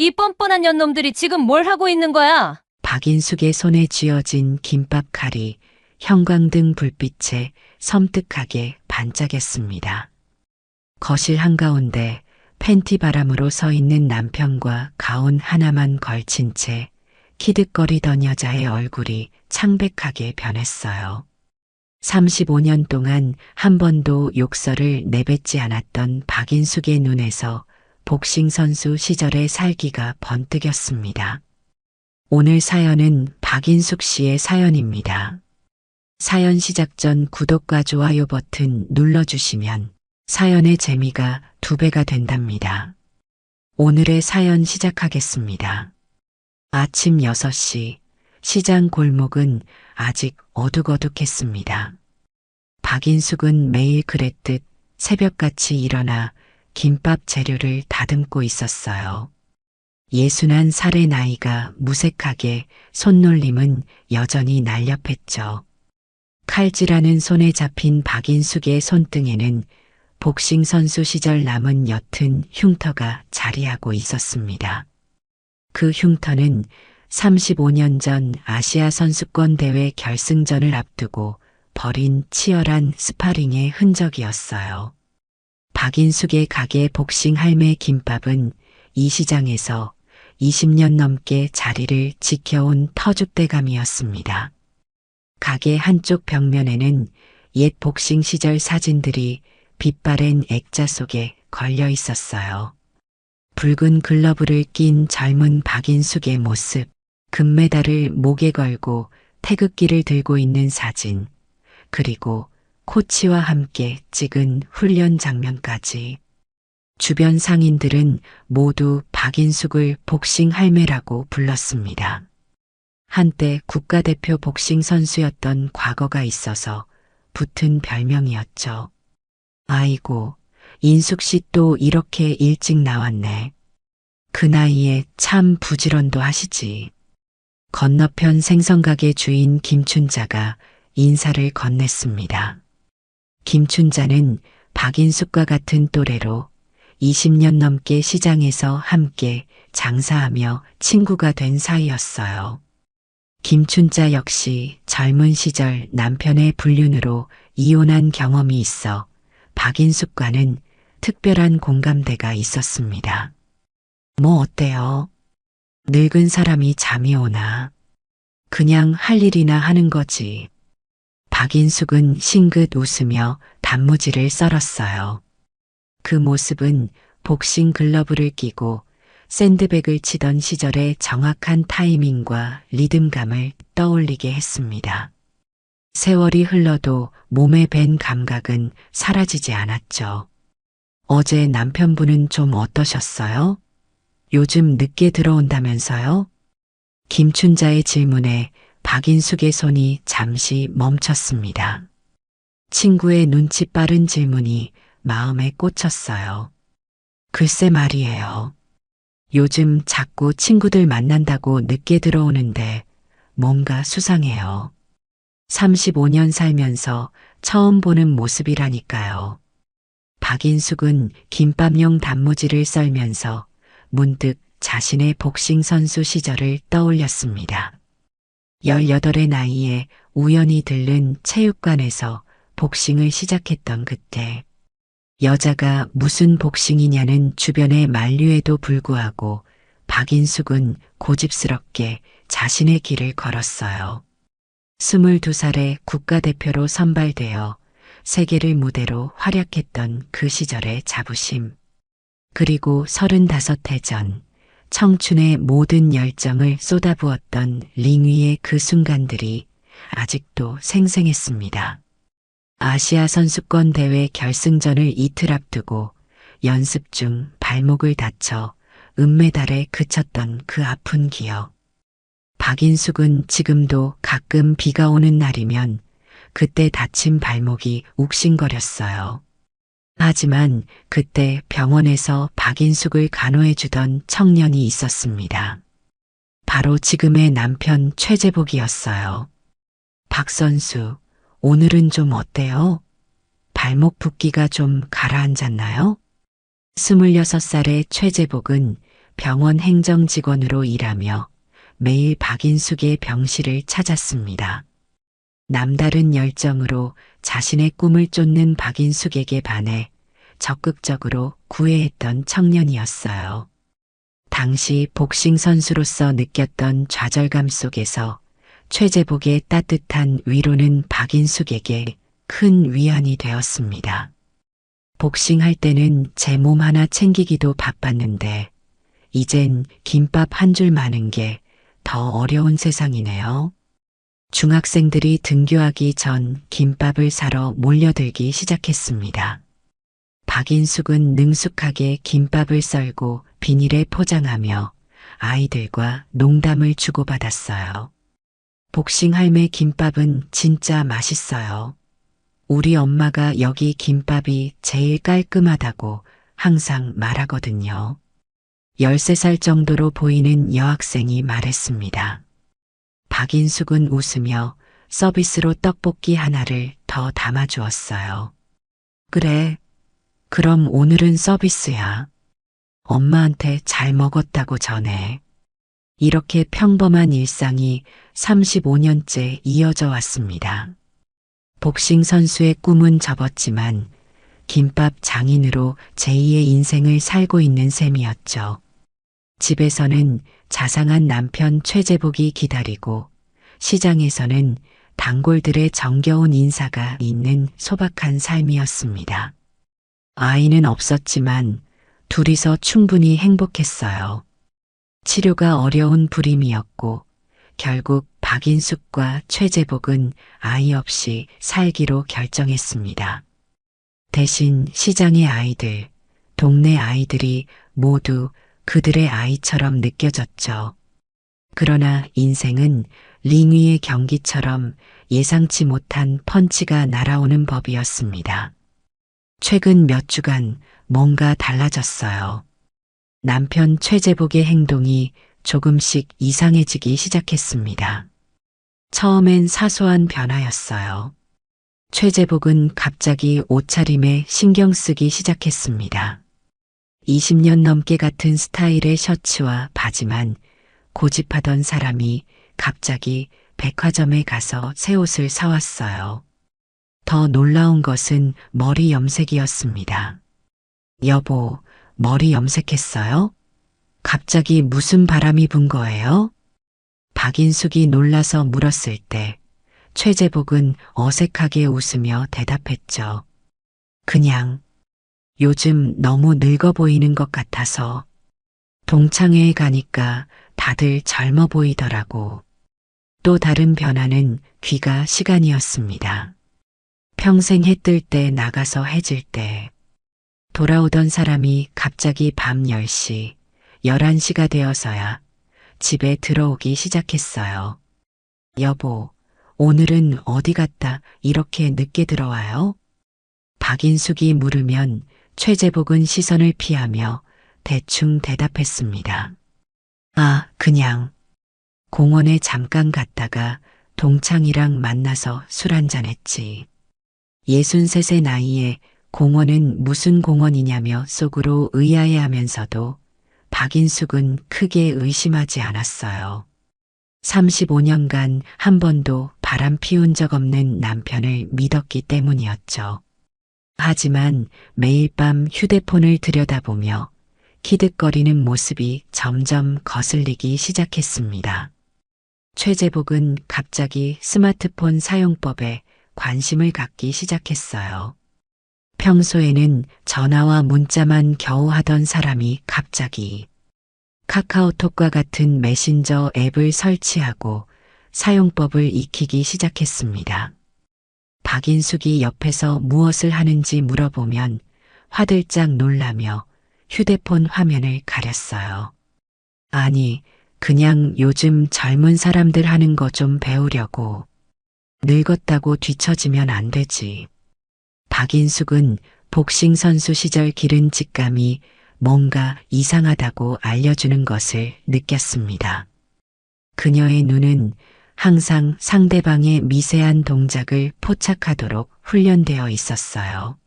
이 뻔뻔한 년놈들이 지금 뭘 하고 있는 거야? 박인숙의 손에 쥐어진 김밥 칼이 형광등 불빛에 섬뜩하게 반짝였습니다. 거실 한가운데 팬티 바람으로 서 있는 남편과 가운 하나만 걸친 채 키득거리던 여자의 얼굴이 창백하게 변했어요. 35년 동안 한 번도 욕설을 내뱉지 않았던 박인숙의 눈에서 복싱 선수 시절의 살기가 번뜩였습니다. 오늘 사연은 박인숙 씨의 사연입니다. 사연 시작 전 구독과 좋아요 버튼 눌러주시면 사연의 재미가 2배가 된답니다. 오늘의 사연 시작하겠습니다. 아침 6시 시장 골목은 아직 어둑어둑했습니다. 박인숙은 매일 그랬듯 새벽같이 일어나 김밥 재료를 다듬고 있었어요. 61살의 나이가 무색하게 손놀림은 여전히 날렵했죠. 칼질하는 손에 잡힌 박인숙의 손등에는 복싱 선수 시절 남은 옅은 흉터가 자리하고 있었습니다. 그 흉터는 35년 전 아시아 선수권 대회 결승전을 앞두고 벌인 치열한 스파링의 흔적이었어요. 박인숙의 가게 복싱 할매 김밥은 이 시장에서 20년 넘게 자리를 지켜온 터줏대감이었습니다. 가게 한쪽 벽면에는 옛 복싱 시절 사진들이 빛바랜 액자 속에 걸려 있었어요. 붉은 글러브를 낀 젊은 박인숙의 모습, 금메달을 목에 걸고 태극기를 들고 있는 사진, 그리고 코치와 함께 찍은 훈련 장면까지. 주변 상인들은 모두 박인숙을 복싱 할매라고 불렀습니다. 한때 국가대표 복싱 선수였던 과거가 있어서 붙은 별명이었죠. 아이고, 인숙 씨 또 이렇게 일찍 나왔네. 그 나이에 참 부지런도 하시지. 건너편 생선가게 주인 김춘자가 인사를 건넸습니다. 김춘자는 박인숙과 같은 또래로 20년 넘게 시장에서 함께 장사하며 친구가 된 사이였어요. 김춘자 역시 젊은 시절 남편의 불륜으로 이혼한 경험이 있어 박인숙과는 특별한 공감대가 있었습니다. 뭐 어때요? 늙은 사람이 잠이 오나? 그냥 할 일이나 하는 거지. 박인숙은 싱긋 웃으며 단무지를 썰었어요. 그 모습은 복싱 글러브를 끼고 샌드백을 치던 시절의 정확한 타이밍과 리듬감을 떠올리게 했습니다. 세월이 흘러도 몸에 밴 감각은 사라지지 않았죠. 어제 남편분은 좀 어떠셨어요? 요즘 늦게 들어온다면서요? 김춘자의 질문에 박인숙의 손이 잠시 멈췄습니다. 친구의 눈치 빠른 질문이 마음에 꽂혔어요. 글쎄 말이에요. 요즘 자꾸 친구들 만난다고 늦게 들어오는데 뭔가 수상해요. 35년 살면서 처음 보는 모습이라니까요. 박인숙은 김밥용 단무지를 썰면서 문득 자신의 복싱 선수 시절을 떠올렸습니다. 18의 나이에 우연히 들른 체육관에서 복싱을 시작했던 그때, 여자가 무슨 복싱이냐는 주변의 만류에도 불구하고 박인숙은 고집스럽게 자신의 길을 걸었어요. 22살에 국가대표로 선발되어 세계를 무대로 활약했던 그 시절의 자부심. 그리고 35해 전 청춘의 모든 열정을 쏟아부었던 링 위의 그 순간들이 아직도 생생했습니다. 아시아 선수권 대회 결승전을 이틀 앞두고 연습 중 발목을 다쳐 은메달에 그쳤던 그 아픈 기억. 박인숙은 지금도 가끔 비가 오는 날이면 그때 다친 발목이 욱신거렸어요. 하지만 그때 병원에서 박인숙을 간호해주던 청년이 있었습니다. 바로 지금의 남편 최재복이었어요. 박 선수, 오늘은 좀 어때요? 발목 붓기가 좀 가라앉았나요? 26살의 최재복은 병원 행정 직원으로 일하며 매일 박인숙의 병실을 찾았습니다. 남다른 열정으로 자신의 꿈을 쫓는 박인숙에게 반해 적극적으로 구애했던 청년이었어요. 당시 복싱 선수로서 느꼈던 좌절감 속에서 최재복의 따뜻한 위로는 박인숙에게 큰 위안이 되었습니다. 복싱할 때는 제 몸 하나 챙기기도 바빴는데 이젠 김밥 한 줄 마는 게 더 어려운 세상이네요. 중학생들이 등교하기 전 김밥을 사러 몰려들기 시작했습니다. 박인숙은 능숙하게 김밥을 썰고 비닐에 포장하며 아이들과 농담을 주고받았어요. 복싱 할매 김밥은 진짜 맛있어요. 우리 엄마가 여기 김밥이 제일 깔끔하다고 항상 말하거든요. 13살 정도로 보이는 여학생이 말했습니다. 박인숙은 웃으며 서비스로 떡볶이 하나를 더 담아주었어요. 그래, 그럼 오늘은 서비스야. 엄마한테 잘 먹었다고 전해. 이렇게 평범한 일상이 35년째 이어져 왔습니다. 복싱 선수의 꿈은 접었지만 김밥 장인으로 제2의 인생을 살고 있는 셈이었죠. 집에서는 자상한 남편 최재복이 기다리고 시장에서는 단골들의 정겨운 인사가 있는 소박한 삶이었습니다. 아이는 없었지만 둘이서 충분히 행복했어요. 치료가 어려운 불임이었고 결국 박인숙과 최재복은 아이 없이 살기로 결정했습니다. 대신 시장의 아이들, 동네 아이들이 모두 그들의 아이처럼 느껴졌죠. 그러나 인생은 링 위의 경기처럼 예상치 못한 펀치가 날아오는 법이었습니다. 최근 몇 주간 뭔가 달라졌어요. 남편 최재복의 행동이 조금씩 이상해지기 시작했습니다. 처음엔 사소한 변화였어요. 최재복은 갑자기 옷차림에 신경 쓰기 시작했습니다. 20년 넘게 같은 스타일의 셔츠와 바지만 고집하던 사람이 갑자기 백화점에 가서 새 옷을 사왔어요. 더 놀라운 것은 머리 염색이었습니다. 여보, 머리 염색했어요? 갑자기 무슨 바람이 분 거예요? 박인숙이 놀라서 물었을 때 최재복은 어색하게 웃으며 대답했죠. 그냥 요즘 너무 늙어 보이는 것 같아서. 동창회에 가니까 다들 젊어 보이더라고. 또 다른 변화는 귀가 시간이었습니다. 평생 해 뜰 때 나가서 해질 때 돌아오던 사람이 갑자기 밤 10시, 11시가 되어서야 집에 들어오기 시작했어요. 여보, 오늘은 어디 갔다 이렇게 늦게 들어와요? 박인숙이 물으면 최재복은 시선을 피하며 대충 대답했습니다. 아, 그냥 공원에 잠깐 갔다가 동창이랑 만나서 술 한잔 했지. 63의 나이에 공원은 무슨 공원이냐며 속으로 의아해하면서도 박인숙은 크게 의심하지 않았어요. 35년간 한 번도 바람 피운 적 없는 남편을 믿었기 때문이었죠. 하지만 매일 밤 휴대폰을 들여다보며 키득거리는 모습이 점점 거슬리기 시작했습니다. 최재복은 갑자기 스마트폰 사용법에 관심을 갖기 시작했어요. 평소에는 전화와 문자만 겨우 하던 사람이 갑자기 카카오톡과 같은 메신저 앱을 설치하고 사용법을 익히기 시작했습니다. 박인숙이 옆에서 무엇을 하는지 물어보면 화들짝 놀라며 휴대폰 화면을 가렸어요. 아니, 그냥 요즘 젊은 사람들 하는 거 좀 배우려고. 늙었다고 뒤처지면 안 되지. 박인숙은 복싱 선수 시절 기른 직감이 뭔가 이상하다고 알려주는 것을 느꼈습니다. 그녀의 눈은 항상 상대방의 미세한 동작을 포착하도록 훈련되어 있었어요.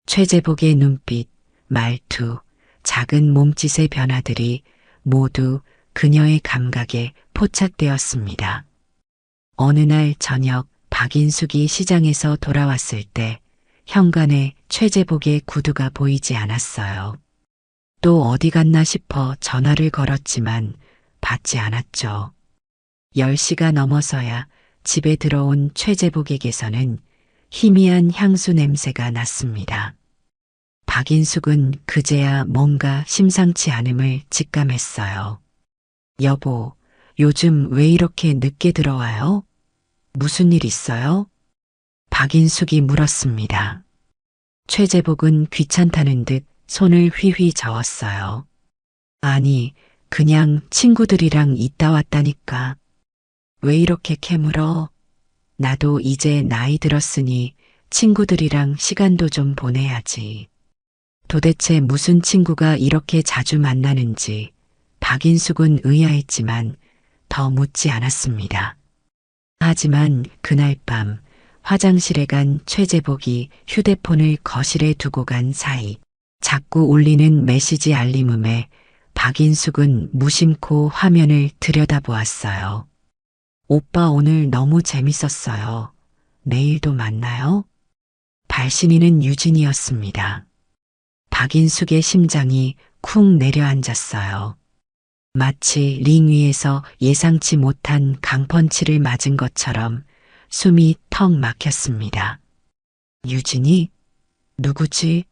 최재복의 눈빛, 말투, 작은 몸짓의 변화들이 모두 그녀의 감각에 포착되었습니다. 어느 날 저녁 박인숙이 시장에서 돌아왔을 때 현관에 최재복의 구두가 보이지 않았어요. 또 어디 갔나 싶어 전화를 걸었지만 받지 않았죠. 10시가 넘어서야 집에 들어온 최재복에게서는 희미한 향수 냄새가 났습니다. 박인숙은 그제야 뭔가 심상치 않음을 직감했어요. 여보, 요즘 왜 이렇게 늦게 들어와요? 무슨 일 있어요? 박인숙이 물었습니다. 최재복은 귀찮다는 듯 손을 휘휘 저었어요. 아니, 그냥 친구들이랑 있다 왔다니까. 왜 이렇게 캐물어? 나도 이제 나이 들었으니 친구들이랑 시간도 좀 보내야지. 도대체 무슨 친구가 이렇게 자주 만나는지 박인숙은 의아했지만 더 묻지 않았습니다. 하지만 그날 밤 화장실에 간 최재복이 휴대폰을 거실에 두고 간 사이 자꾸 울리는 메시지 알림음에 박인숙은 무심코 화면을 들여다보았어요. 오빠 오늘 너무 재밌었어요. 내일도 만나요? 발신인은 유진이었습니다. 박인숙의 심장이 쿵 내려앉았어요. 마치 링 위에서 예상치 못한 강펀치를 맞은 것처럼 숨이 턱 막혔습니다. 유진이? 누구지?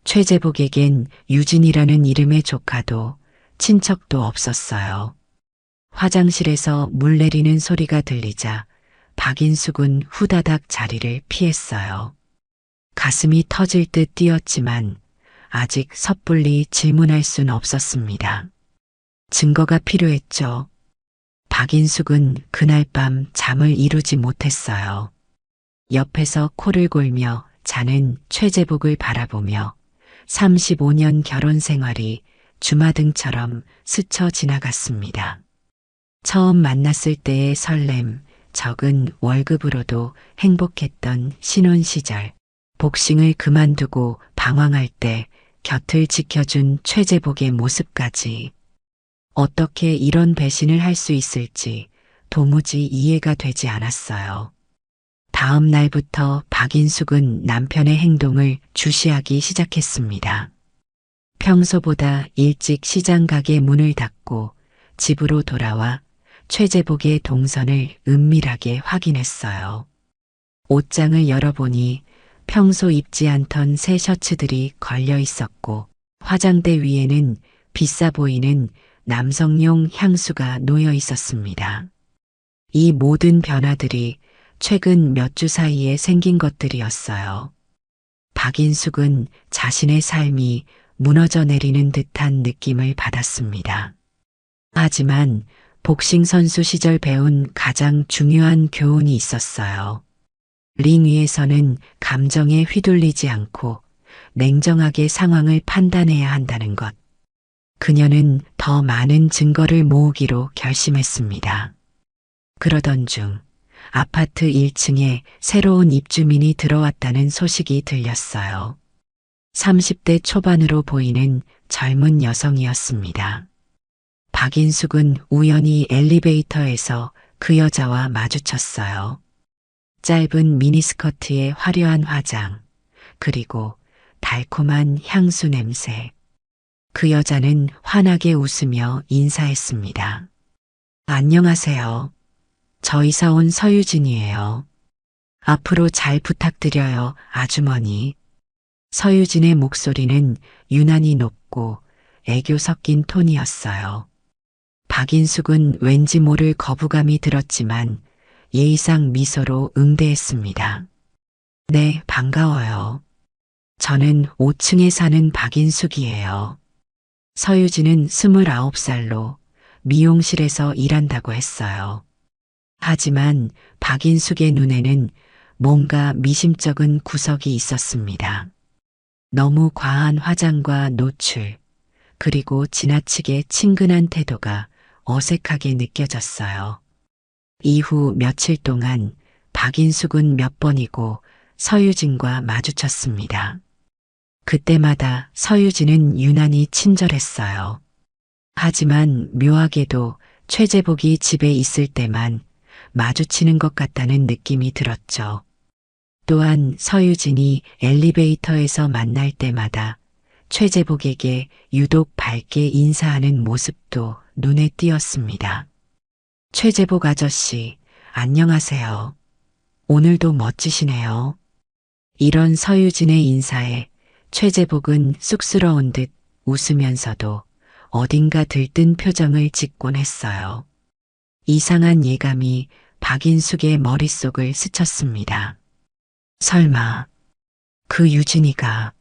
최재복에겐 유진이라는 이름의 조카도 친척도 없었어요. 화장실에서 물 내리는 소리가 들리자 박인숙은 후다닥 자리를 피했어요. 가슴이 터질 듯 뛰었지만 아직 섣불리 질문할 순 없었습니다. 증거가 필요했죠. 박인숙은 그날 밤 잠을 이루지 못했어요. 옆에서 코를 골며 자는 최재복을 바라보며 35년 결혼 생활이 주마등처럼 스쳐 지나갔습니다. 처음 만났을 때의 설렘, 적은 월급으로도 행복했던 신혼 시절, 복싱을 그만두고 방황할 때 곁을 지켜준 최재복의 모습까지 어떻게 이런 배신을 할 수 있을지 도무지 이해가 되지 않았어요. 다음 날부터 박인숙은 남편의 행동을 주시하기 시작했습니다. 평소보다 일찍 시장 가게 문을 닫고 집으로 돌아와 최재복의 동선을 은밀하게 확인했어요. 옷장을 열어보니 평소 입지 않던 새 셔츠들이 걸려 있었고 화장대 위에는 비싸 보이는 남성용 향수가 놓여 있었습니다. 이 모든 변화들이 최근 몇 주 사이에 생긴 것들이었어요. 박인숙은 자신의 삶이 무너져 내리는 듯한 느낌을 받았습니다. 하지만 복싱 선수 시절 배운 가장 중요한 교훈이 있었어요. 링 위에서는 감정에 휘둘리지 않고 냉정하게 상황을 판단해야 한다는 것. 그녀는 더 많은 증거를 모으기로 결심했습니다. 그러던 중 아파트 1층에 새로운 입주민이 들어왔다는 소식이 들렸어요. 30대 초반으로 보이는 젊은 여성이었습니다. 박인숙은 우연히 엘리베이터에서 그 여자와 마주쳤어요. 짧은 미니스커트에 화려한 화장, 그리고 달콤한 향수 냄새. 그 여자는 환하게 웃으며 인사했습니다. 안녕하세요. 저 이사 온 서유진이에요. 앞으로 잘 부탁드려요, 아주머니. 서유진의 목소리는 유난히 높고 애교 섞인 톤이었어요. 박인숙은 왠지 모를 거부감이 들었지만 예의상 미소로 응대했습니다. 네, 반가워요. 저는 5층에 사는 박인숙이에요. 서유진은 29살로 미용실에서 일한다고 했어요. 하지만 박인숙의 눈에는 뭔가 미심쩍은 구석이 있었습니다. 너무 과한 화장과 노출, 그리고 지나치게 친근한 태도가 어색하게 느껴졌어요. 이후 며칠 동안 박인숙은 몇 번이고 서유진과 마주쳤습니다. 그때마다 서유진은 유난히 친절했어요. 하지만 묘하게도 최재복이 집에 있을 때만 마주치는 것 같다는 느낌이 들었죠. 또한 서유진이 엘리베이터에서 만날 때마다 최재복에게 유독 밝게 인사하는 모습도 눈에 띄었습니다. 최재복 아저씨, 안녕하세요. 오늘도 멋지시네요. 이런 서유진의 인사에 최재복은 쑥스러운 듯 웃으면서도 어딘가 들뜬 표정을 짓곤 했어요. 이상한 예감이 박인숙의 머릿속을 스쳤습니다. 설마 그 유진이가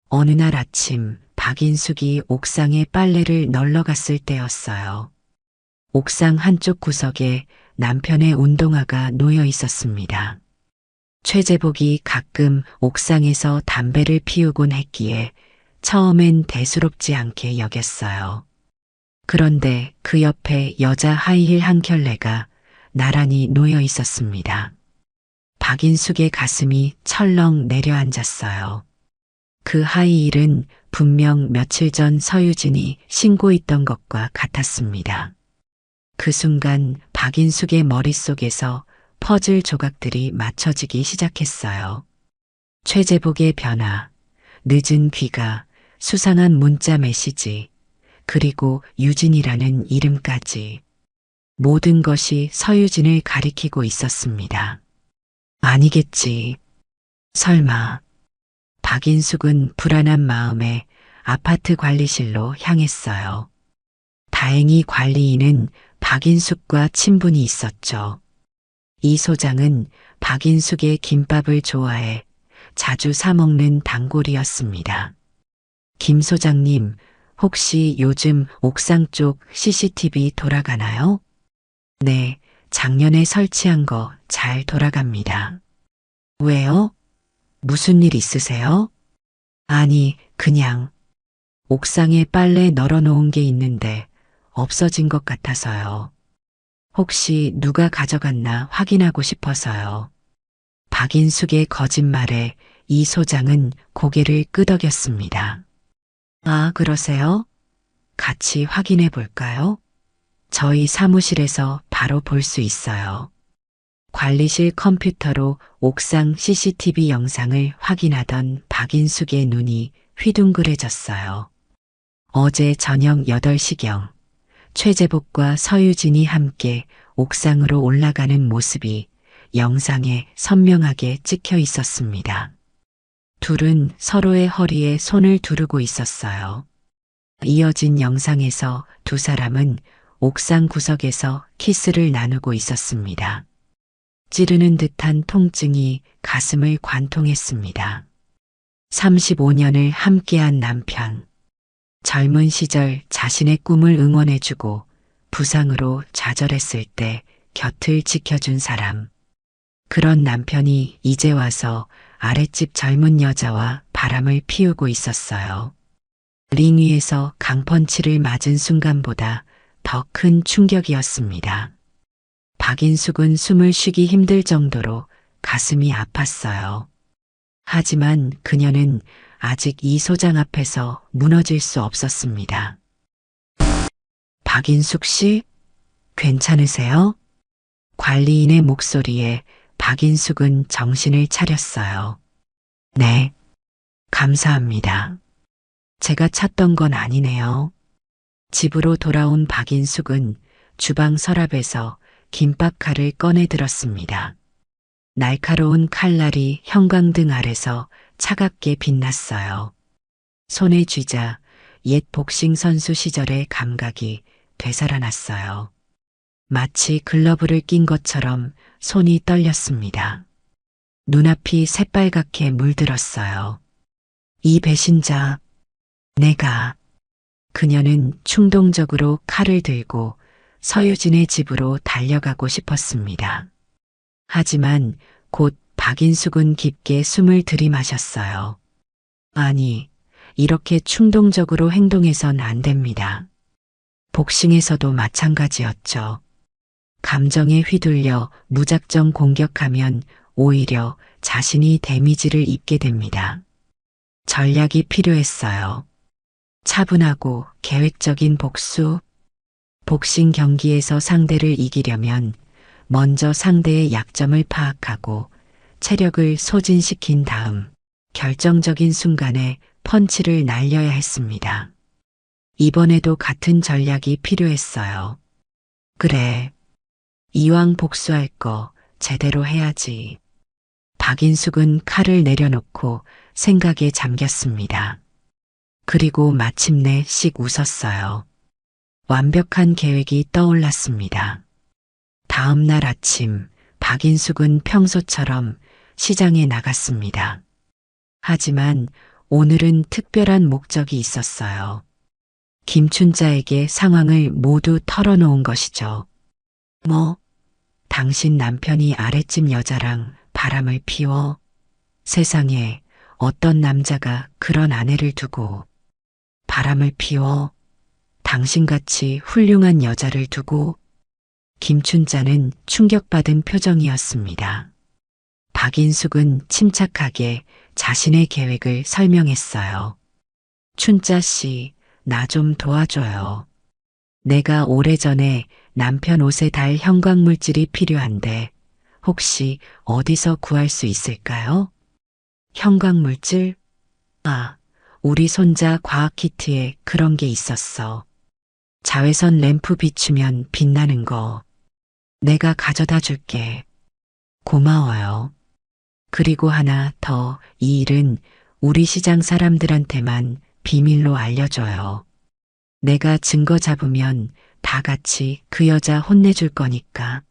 어느 날 아침 박인숙이 옥상에 빨래를 널러 갔을 때였어요. 옥상 한쪽 구석에 남편의 운동화가 놓여 있었습니다. 최재복이 가끔 옥상에서 담배를 피우곤 했기에 처음엔 대수롭지 않게 여겼어요. 그런데 그 옆에 여자 하이힐 한 켤레가 나란히 놓여 있었습니다. 박인숙의 가슴이 철렁 내려앉았어요. 그 하이힐은 분명 며칠 전 서유진이 신고했던 것과 같았습니다. 그 순간 박인숙의 머릿속에서 퍼즐 조각들이 맞춰지기 시작했어요. 최재복의 변화, 늦은 귀가, 수상한 문자 메시지, 그리고 유진이라는 이름까지. 모든 것이 서유진을 가리키고 있었습니다. 아니겠지. 설마. 박인숙은 불안한 마음에 아파트 관리실로 향했어요. 다행히 관리인은 박인숙과 친분이 있었죠. 이 소장은 박인숙의 김밥을 좋아해 자주 사먹는 단골이었습니다. 김 소장님, 혹시 요즘 옥상 쪽 CCTV 돌아가나요? 네, 작년에 설치한 거 잘 돌아갑니다. 왜요? 무슨 일 있으세요? 아니, 그냥 옥상에 빨래 널어놓은 게 있는데 없어진 것 같아서요. 혹시 누가 가져갔나 확인하고 싶어서요. 박인숙의 거짓말에 이 소장은 고개를 끄덕였습니다. 아, 그러세요? 같이 확인해 볼까요? 저희 사무실에서 바로 볼 수 있어요. 관리실 컴퓨터로 옥상 CCTV 영상을 확인하던 박인숙의 눈이 휘둥그레졌어요. 어제 저녁 8시경 최재복과 서유진이 함께 옥상으로 올라가는 모습이 영상에 선명하게 찍혀 있었습니다. 둘은 서로의 허리에 손을 두르고 있었어요. 이어진 영상에서 두 사람은 옥상 구석에서 키스를 나누고 있었습니다. 찌르는 듯한 통증이 가슴을 관통했습니다. 35년을 함께한 남편. 젊은 시절 자신의 꿈을 응원해주고 부상으로 좌절했을 때 곁을 지켜준 사람. 그런 남편이 이제 와서 아랫집 젊은 여자와 바람을 피우고 있었어요. 링 위에서 강펀치를 맞은 순간보다 더 큰 충격이었습니다. 박인숙은 숨을 쉬기 힘들 정도로 가슴이 아팠어요. 하지만 그녀는 아직 이 소장 앞에서 무너질 수 없었습니다. 박인숙 씨, 괜찮으세요? 관리인의 목소리에 박인숙은 정신을 차렸어요. 네, 감사합니다. 제가 찾던 건 아니네요. 집으로 돌아온 박인숙은 주방 서랍에서 김밥 칼을 꺼내 들었습니다. 날카로운 칼날이 형광등 아래서 차갑게 빛났어요. 손에 쥐자 옛 복싱 선수 시절의 감각이 되살아났어요. 마치 글러브를 낀 것처럼 손이 떨렸습니다. 눈앞이 새빨갛게 물들었어요. 이 배신자, 내가. 그녀는 충동적으로 칼을 들고 서유진의 집으로 달려가고 싶었습니다. 하지만 곧 박인숙은 깊게 숨을 들이마셨어요. 아니, 이렇게 충동적으로 행동해선 안 됩니다. 복싱에서도 마찬가지였죠. 감정에 휘둘려 무작정 공격하면 오히려 자신이 데미지를 입게 됩니다. 전략이 필요했어요. 차분하고 계획적인 복수. 복싱 경기에서 상대를 이기려면 먼저 상대의 약점을 파악하고 체력을 소진시킨 다음 결정적인 순간에 펀치를 날려야 했습니다. 이번에도 같은 전략이 필요했어요. 그래. 이왕 복수할 거 제대로 해야지. 박인숙은 칼을 내려놓고 생각에 잠겼습니다. 그리고 마침내 씩 웃었어요. 완벽한 계획이 떠올랐습니다. 다음 날 아침, 박인숙은 평소처럼 시장에 나갔습니다. 하지만 오늘은 특별한 목적이 있었어요. 김춘자에게 상황을 모두 털어놓은 것이죠. 뭐, 당신 남편이 아랫집 여자랑 바람을 피워? 세상에 어떤 남자가 그런 아내를 두고 바람을 피워? 당신같이 훌륭한 여자를 두고? 김춘자는 충격받은 표정이었습니다. 박인숙은 침착하게 자신의 계획을 설명했어요. 춘자 씨, 나 좀 도와줘요. 내가 오래전에 남편 옷에 달 형광물질이 필요한데 혹시 어디서 구할 수 있을까요? 형광물질? 아, 우리 손자 과학 키트에 그런 게 있었어. 자외선 램프 비추면 빛나는 거. 내가 가져다 줄게. 고마워요. 그리고 하나 더, 이 일은 우리 시장 사람들한테만 비밀로 알려줘요. 내가 증거 잡으면 다 같이 그 여자 혼내줄 거니까.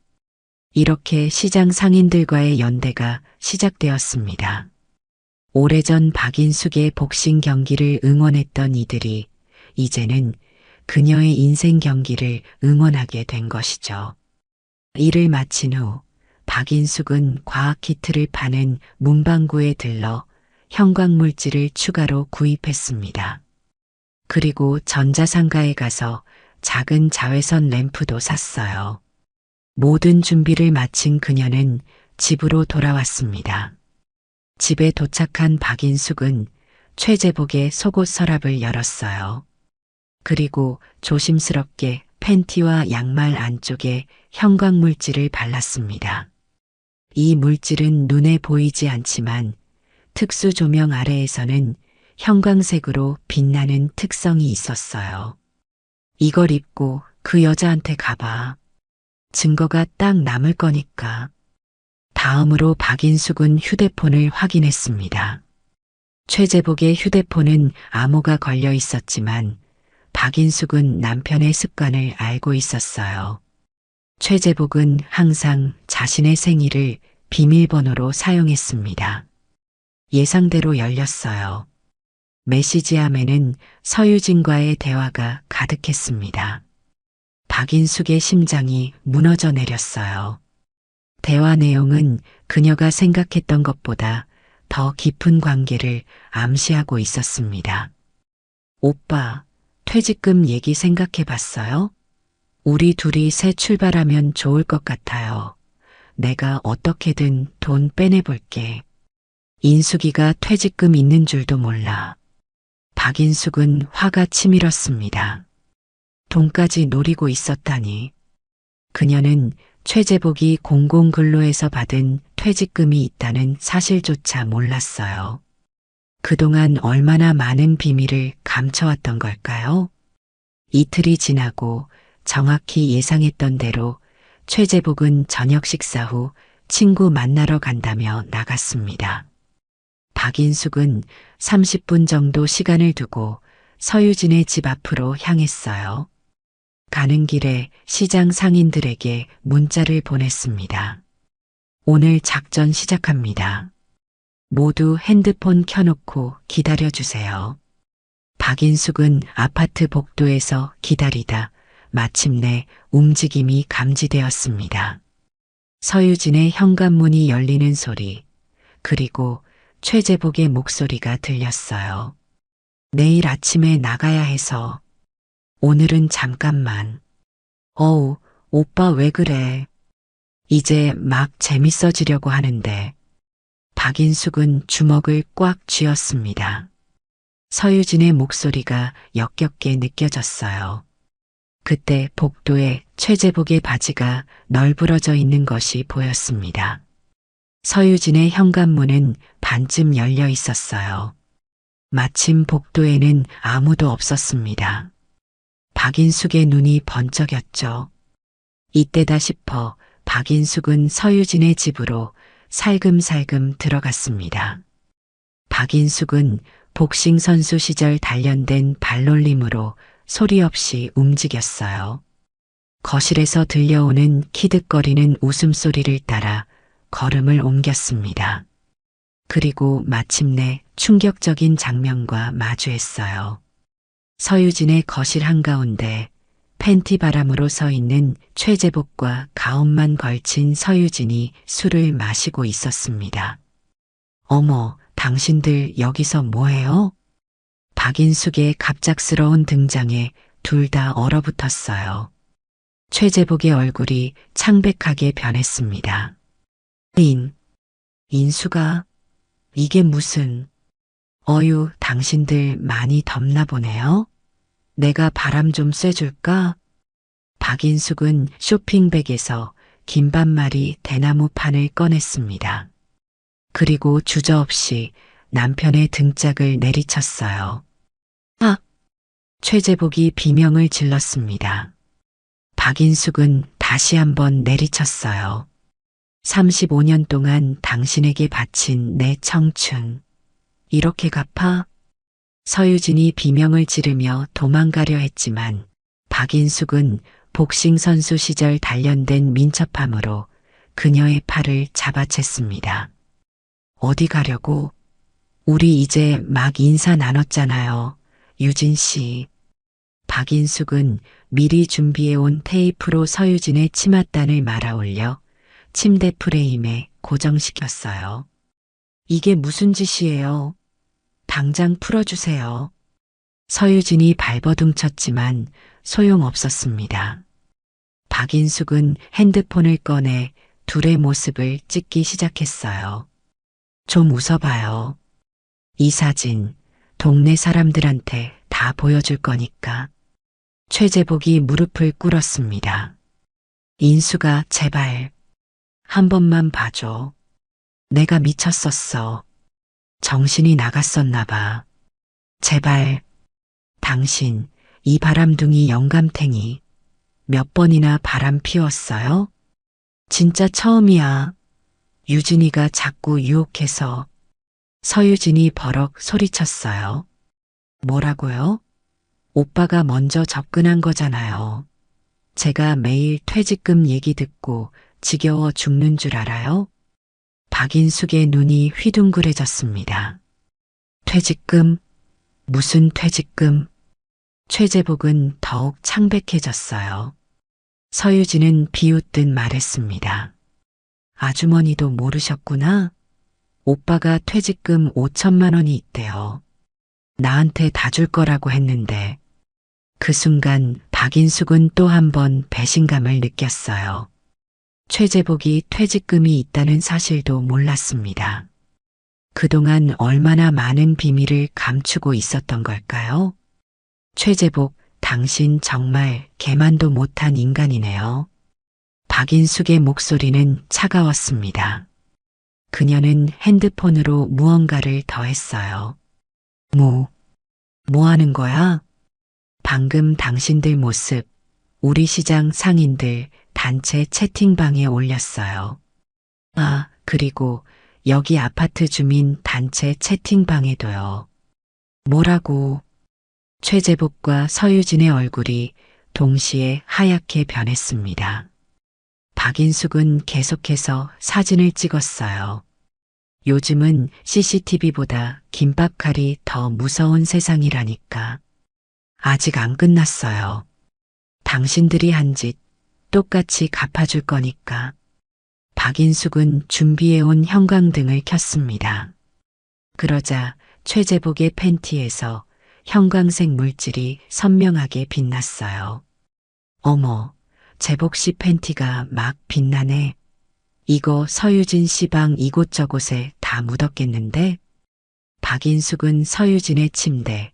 이렇게 시장 상인들과의 연대가 시작되었습니다. 오래전 박인숙의 복싱 경기를 응원했던 이들이 이제는 그녀의 인생 경기를 응원하게 된 것이죠. 일을 마친 후 박인숙은 과학 키트를 파는 문방구에 들러 형광물질을 추가로 구입했습니다. 그리고 전자상가에 가서 작은 자외선 램프도 샀어요. 모든 준비를 마친 그녀는 집으로 돌아왔습니다. 집에 도착한 박인숙은 최재복의 속옷 서랍을 열었어요. 그리고 조심스럽게 팬티와 양말 안쪽에 형광물질을 발랐습니다. 이 물질은 눈에 보이지 않지만 특수 조명 아래에서는 형광색으로 빛나는 특성이 있었어요. 이걸 입고 그 여자한테 가봐. 증거가 딱 남을 거니까. 다음으로 박인숙은 휴대폰을 확인했습니다. 최재복의 휴대폰은 암호가 걸려 있었지만 박인숙은 남편의 습관을 알고 있었어요. 최재복은 항상 자신의 생일을 비밀번호로 사용했습니다. 예상대로 열렸어요. 메시지함에는 서유진과의 대화가 가득했습니다. 박인숙의 심장이 무너져 내렸어요. 대화 내용은 그녀가 생각했던 것보다 더 깊은 관계를 암시하고 있었습니다. 오빠, 퇴직금 얘기 생각해 봤어요? 우리 둘이 새 출발하면 좋을 것 같아요. 내가 어떻게든 돈 빼내볼게. 인숙이가 퇴직금 있는 줄도 몰라. 박인숙은 화가 치밀었습니다. 돈까지 노리고 있었다니. 그녀는 최재복이 공공근로에서 받은 퇴직금이 있다는 사실조차 몰랐어요. 그동안 얼마나 많은 비밀을 감춰왔던 걸까요? 이틀이 지나고 정확히 예상했던 대로 최재복은 저녁 식사 후 친구 만나러 간다며 나갔습니다. 박인숙은 30분 정도 시간을 두고 서유진의 집 앞으로 향했어요. 가는 길에 시장 상인들에게 문자를 보냈습니다. 오늘 작전 시작합니다. 모두 핸드폰 켜놓고 기다려주세요. 박인숙은 아파트 복도에서 기다리다 마침내 움직임이 감지되었습니다. 서유진의 현관문이 열리는 소리, 그리고 최재복의 목소리가 들렸어요. 내일 아침에 나가야 해서. 오늘은 잠깐만. 어우, 오빠 왜 그래? 이제 막 재밌어지려고 하는데. 박인숙은 주먹을 꽉 쥐었습니다. 서유진의 목소리가 역겹게 느껴졌어요. 그때 복도에 최재복의 바지가 널브러져 있는 것이 보였습니다. 서유진의 현관문은 반쯤 열려 있었어요. 마침 복도에는 아무도 없었습니다. 박인숙의 눈이 번쩍였죠. 이때다 싶어 박인숙은 서유진의 집으로 살금살금 들어갔습니다. 박인숙은 복싱 선수 시절 단련된 발놀림으로 소리 없이 움직였어요. 거실에서 들려오는 키득거리는 웃음소리를 따라 걸음을 옮겼습니다. 그리고 마침내 충격적인 장면과 마주했어요. 서유진의 거실 한가운데 팬티 바람으로 서 있는 최재복과 가운만 걸친 서유진이 술을 마시고 있었습니다. 어머, 당신들 여기서 뭐해요? 박인숙의 갑작스러운 등장에 둘 다 얼어붙었어요. 최재복의 얼굴이 창백하게 변했습니다. 인수가, 이게 무슨, 어유, 당신들 많이 덥나 보네요? 내가 바람 좀 쐬줄까? 박인숙은 쇼핑백에서 긴반마리 대나무 판을 꺼냈습니다. 그리고 주저없이 남편의 등짝을 내리쳤어요. 아! 최재복이 비명을 질렀습니다. 박인숙은 다시 한번 내리쳤어요. 35년 동안 당신에게 바친 내 청춘. 이렇게 갚아? 서유진이 비명을 지르며 도망가려 했지만 박인숙은 복싱 선수 시절 단련된 민첩함으로 그녀의 팔을 잡아챘습니다. 어디 가려고? 우리 이제 막 인사 나눴잖아요. 유진 씨. 박인숙은 미리 준비해온 테이프로 서유진의 치맛단을 말아올려 침대 프레임에 고정시켰어요. 이게 무슨 짓이에요? 당장 풀어주세요. 서유진이 발버둥쳤지만 소용없었습니다. 박인숙은 핸드폰을 꺼내 둘의 모습을 찍기 시작했어요. 좀 웃어봐요. 이 사진 동네 사람들한테 다 보여줄 거니까. 최재복이 무릎을 꿇었습니다. 인수가 제발 한 번만 봐줘. 내가 미쳤었어. 정신이 나갔었나 봐. 제발. 당신 이 바람둥이 영감탱이 몇 번이나 바람 피웠어요? 진짜 처음이야. 유진이가 자꾸 유혹해서. 서유진이 버럭 소리쳤어요. 뭐라고요? 오빠가 먼저 접근한 거잖아요. 제가 매일 퇴직금 얘기 듣고 지겨워 죽는 줄 알아요? 박인숙의 눈이 휘둥그레졌습니다. 퇴직금? 무슨 퇴직금? 최재복은 더욱 창백해졌어요. 서유진은 비웃듯 말했습니다. 아주머니도 모르셨구나? 오빠가 퇴직금 5천만 원이 있대요. 나한테 다 줄 거라고 했는데. 그 순간 박인숙은 또 한 번 배신감을 느꼈어요. 최재복이 퇴직금이 있다는 사실도 몰랐습니다. 그동안 얼마나 많은 비밀을 감추고 있었던 걸까요? 최재복, 당신 정말 개만도 못한 인간이네요. 박인숙의 목소리는 차가웠습니다. 그녀는 핸드폰으로 무언가를 더했어요. 뭐 하는 거야? 방금 당신들 모습, 우리 시장 상인들 단체 채팅방에 올렸어요. 아, 그리고 여기 아파트 주민 단체 채팅방에도요. 뭐라고? 최재복과 서유진의 얼굴이 동시에 하얗게 변했습니다. 박인숙은 계속해서 사진을 찍었어요. 요즘은 CCTV보다 김밥칼이 더 무서운 세상이라니까. 아직 안 끝났어요. 당신들이 한 짓 똑같이 갚아줄 거니까. 박인숙은 준비해온 형광등을 켰습니다. 그러자 최재복의 팬티에서 형광색 물질이 선명하게 빛났어요. 어머, 재복 씨 팬티가 막 빛나네. 이거 서유진 씨 방 이곳저곳에 다 묻었겠는데? 박인숙은 서유진의 침대,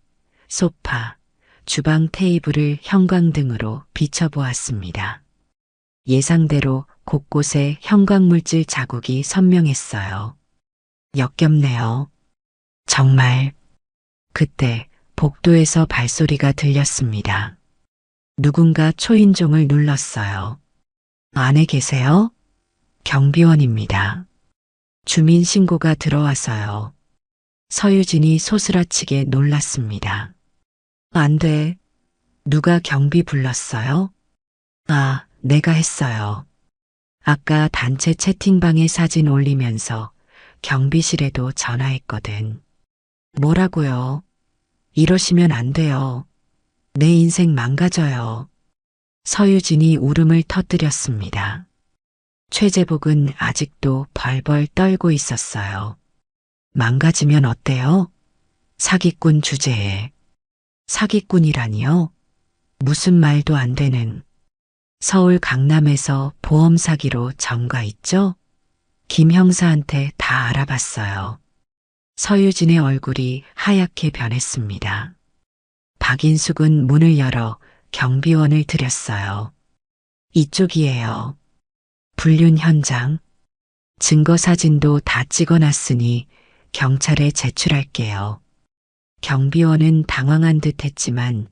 소파, 주방 테이블을 형광등으로 비춰보았습니다. 예상대로 곳곳에 형광물질 자국이 선명했어요. 역겹네요. 정말. 그때 복도에서 발소리가 들렸습니다. 누군가 초인종을 눌렀어요. 안에 계세요? 경비원입니다. 주민 신고가 들어와서요. 서유진이 소스라치게 놀랐습니다. 안 돼. 누가 경비 불렀어요? 아, 내가 했어요. 아까 단체 채팅방에 사진 올리면서 경비실에도 전화했거든. 뭐라고요? 이러시면 안 돼요. 내 인생 망가져요. 서유진이 울음을 터뜨렸습니다. 최재복은 아직도 벌벌 떨고 있었어요. 망가지면 어때요? 사기꾼 주제에. 사기꾼이라니요? 무슨 말도 안 되는. 서울 강남에서 보험 사기로 전과 있죠? 김 형사한테 다 알아봤어요. 서유진의 얼굴이 하얗게 변했습니다. 박인숙은 문을 열어 경비원을 들였어요. 이쪽이에요. 불륜 현장. 증거 사진도 다 찍어놨으니 경찰에 제출할게요. 경비원은 당황한 듯 했지만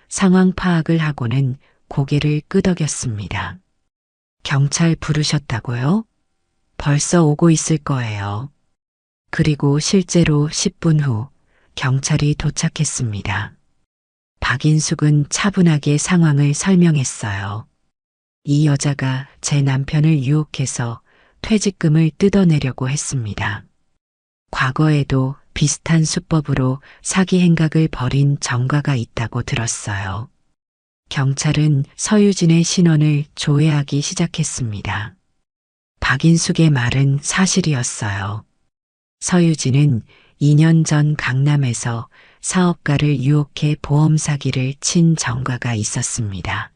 상황 파악을 하고는 고개를 끄덕였습니다. 경찰 부르셨다고요? 벌써 오고 있을 거예요. 그리고 실제로 10분 후 경찰이 도착했습니다. 박인숙은 차분하게 상황을 설명했어요. 이 여자가 제 남편을 유혹해서 퇴직금을 뜯어내려고 했습니다. 과거에도 비슷한 수법으로 사기 행각을 벌인 전과가 있다고 들었어요. 경찰은 서유진의 신원을 조회하기 시작했습니다. 박인숙의 말은 사실이었어요. 서유진은 2년 전 강남에서 사업가를 유혹해 보험 사기를 친 전과가 있었습니다.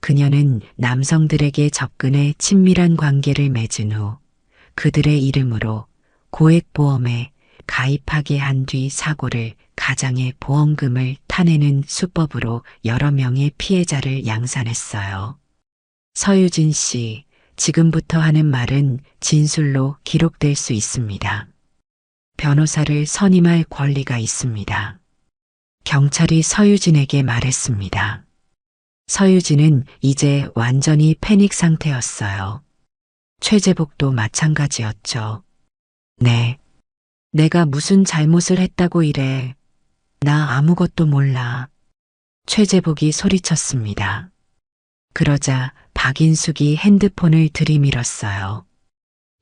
그녀는 남성들에게 접근해 친밀한 관계를 맺은 후 그들의 이름으로 고액보험에 가입하게 한 뒤 사고를 가장해 보험금을 타내는 수법으로 여러 명의 피해자를 양산했어요. 서유진 씨, 지금부터 하는 말은 진술로 기록될 수 있습니다. 변호사를 선임할 권리가 있습니다. 경찰이 서유진에게 말했습니다. 서유진은 이제 완전히 패닉 상태였어요. 최재복도 마찬가지였죠. 네. 내가 무슨 잘못을 했다고 이래. 나 아무것도 몰라. 최재복이 소리쳤습니다. 그러자 박인숙이 핸드폰을 들이밀었어요.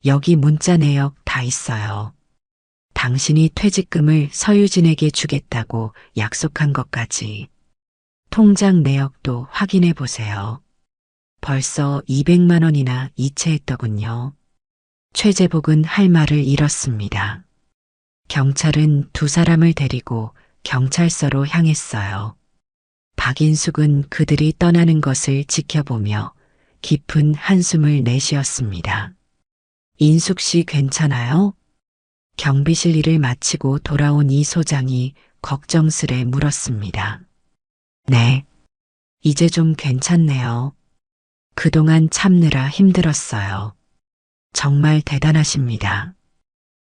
여기 문자 내역 다 있어요. 당신이 퇴직금을 서유진에게 주겠다고 약속한 것까지. 통장 내역도 확인해 보세요. 벌써 200만 원이나 이체했더군요. 최재복은 할 말을 잃었습니다. 경찰은 두 사람을 데리고 경찰서로 향했어요. 박인숙은 그들이 떠나는 것을 지켜보며 깊은 한숨을 내쉬었습니다. 인숙 씨 괜찮아요? 경비실 일을 마치고 돌아온 이 소장이 걱정스레 물었습니다. 네, 이제 좀 괜찮네요. 그동안 참느라 힘들었어요. 정말 대단하십니다.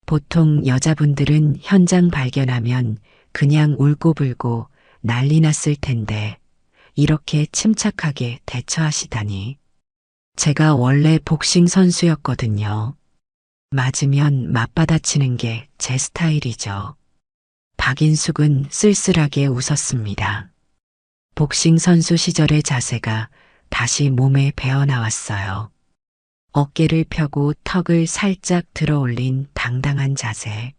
보통 여자분들은 현장 발견하면 그냥 울고불고 난리 났을 텐데 이렇게 침착하게 대처하시다니. 제가 원래 복싱 선수였거든요. 맞으면 맞받아치는 게 제 스타일이죠. 박인숙은 쓸쓸하게 웃었습니다. 복싱 선수 시절의 자세가 다시 몸에 배어나왔어요. 어깨를 펴고 턱을 살짝 들어올린 당당한 자세.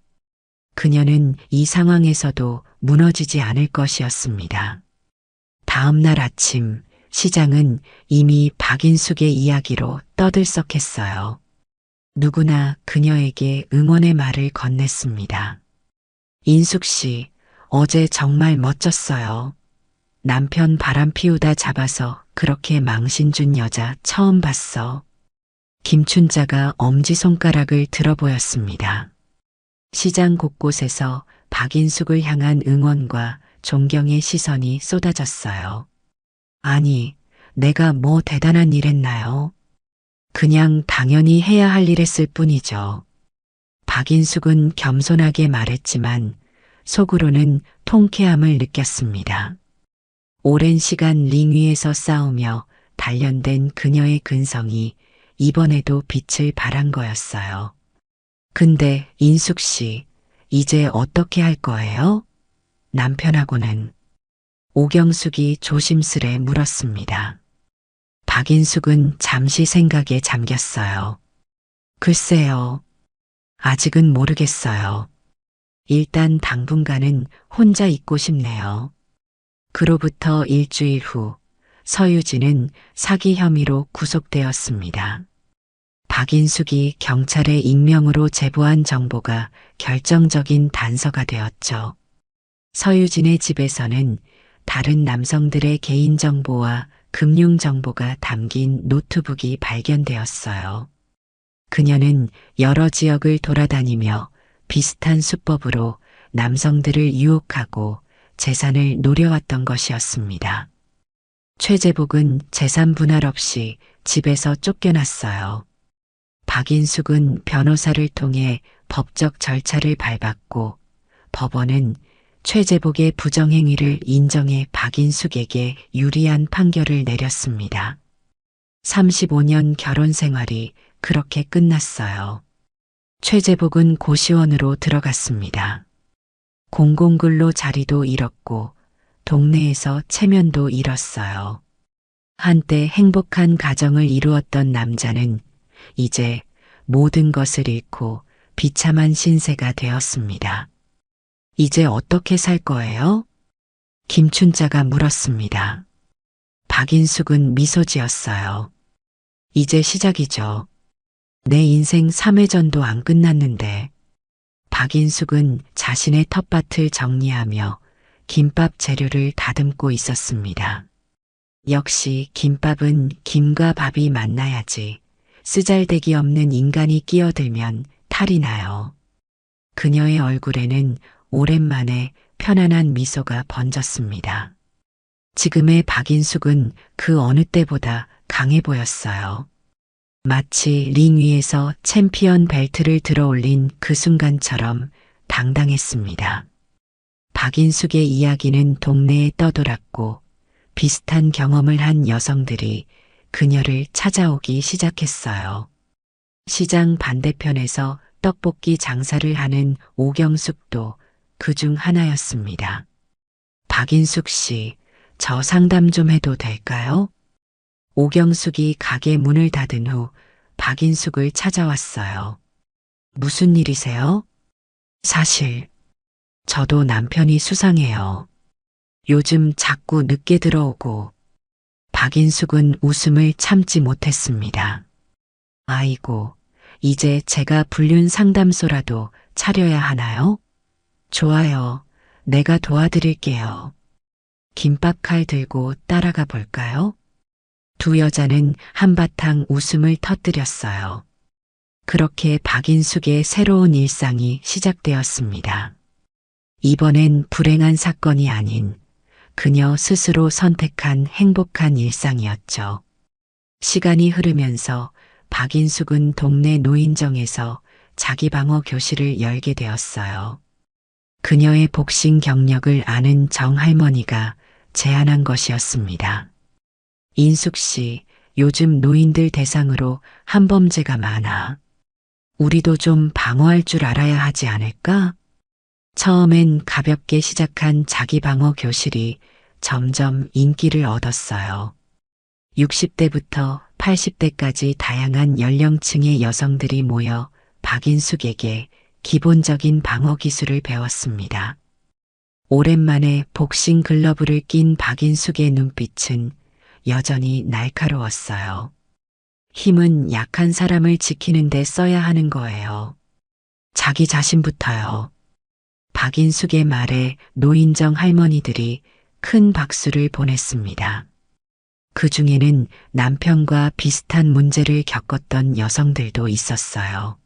그녀는 이 상황에서도 무너지지 않을 것이었습니다. 다음 날 아침 시장은 이미 박인숙의 이야기로 떠들썩했어요. 누구나 그녀에게 응원의 말을 건넸습니다. 인숙 씨, 어제 정말 멋졌어요. 남편 바람 피우다 잡아서 그렇게 망신 준 여자 처음 봤어. 김춘자가 엄지손가락을 들어 보였습니다. 시장 곳곳에서 박인숙을 향한 응원과 존경의 시선이 쏟아졌어요. 아니, 내가 뭐 대단한 일 했나요? 그냥 당연히 해야 할 일 했을 뿐이죠. 박인숙은 겸손하게 말했지만 속으로는 통쾌함을 느꼈습니다. 오랜 시간 링 위에서 싸우며 단련된 그녀의 근성이 이번에도 빛을 발한 거였어요. 근데 인숙 씨, 이제 어떻게 할 거예요? 남편하고는 오경숙이 조심스레 물었습니다. 박인숙은 잠시 생각에 잠겼어요. 글쎄요. 아직은 모르겠어요. 일단 당분간은 혼자 있고 싶네요. 그로부터 일주일 후 서유진은 사기 혐의로 구속되었습니다. 박인숙이 경찰에 익명으로 제보한 정보가 결정적인 단서가 되었죠. 서유진의 집에서는 다른 남성들의 개인정보와 금융정보가 담긴 노트북이 발견되었어요. 그녀는 여러 지역을 돌아다니며 비슷한 수법으로 남성들을 유혹하고 재산을 노려왔던 것이었습니다. 최재복은 재산 분할 없이 집에서 쫓겨났어요. 박인숙은 변호사를 통해 법적 절차를 밟았고 법원은 최재복의 부정행위를 인정해 박인숙에게 유리한 판결을 내렸습니다. 35년 결혼 생활이 그렇게 끝났어요. 최재복은 고시원으로 들어갔습니다. 공공근로 자리도 잃었고 동네에서 체면도 잃었어요. 한때 행복한 가정을 이루었던 남자는 이제 모든 것을 잃고 비참한 신세가 되었습니다. 이제 어떻게 살 거예요? 김춘자가 물었습니다. 박인숙은 미소 지었어요. 이제 시작이죠. 내 인생 3회전도 안 끝났는데. 박인숙은 자신의 텃밭을 정리하며 김밥 재료를 다듬고 있었습니다. 역시 김밥은 김과 밥이 만나야지. 쓰잘데기 없는 인간이 끼어들면 탈이 나요. 그녀의 얼굴에는 오랜만에 편안한 미소가 번졌습니다. 지금의 박인숙은 그 어느 때보다 강해 보였어요. 마치 링 위에서 챔피언 벨트를 들어올린 그 순간처럼 당당했습니다. 박인숙의 이야기는 동네에 떠돌았고 비슷한 경험을 한 여성들이 그녀를 찾아오기 시작했어요. 시장 반대편에서 떡볶이 장사를 하는 오경숙도 그중 하나였습니다. 박인숙 씨, 저 상담 좀 해도 될까요? 오경숙이 가게 문을 닫은 후 박인숙을 찾아왔어요. 무슨 일이세요? 사실 저도 남편이 수상해요. 요즘 자꾸 늦게 들어오고. 박인숙은 웃음을 참지 못했습니다. 아이고, 이제 제가 불륜 상담소라도 차려야 하나요? 좋아요. 내가 도와드릴게요. 김밥 칼 들고 따라가 볼까요? 두 여자는 한바탕 웃음을 터뜨렸어요. 그렇게 박인숙의 새로운 일상이 시작되었습니다. 이번엔 불행한 사건이 아닌 그녀 스스로 선택한 행복한 일상이었죠. 시간이 흐르면서 박인숙은 동네 노인정에서 자기방어 교실을 열게 되었어요. 그녀의 복싱 경력을 아는 정할머니가 제안한 것이었습니다. 인숙 씨, 요즘 노인들 대상으로 한범죄가 많아. 우리도 좀 방어할 줄 알아야 하지 않을까? 처음엔 가볍게 시작한 자기방어 교실이 점점 인기를 얻었어요. 60대부터 80대까지 다양한 연령층의 여성들이 모여 박인숙에게 기본적인 방어 기술을 배웠습니다. 오랜만에 복싱 글러브를 낀 박인숙의 눈빛은 여전히 날카로웠어요. 힘은 약한 사람을 지키는 데 써야 하는 거예요. 자기 자신부터요. 박인숙의 말에 노인정 할머니들이 큰 박수를 보냈습니다. 그 중에는 남편과 비슷한 문제를 겪었던 여성들도 있었어요.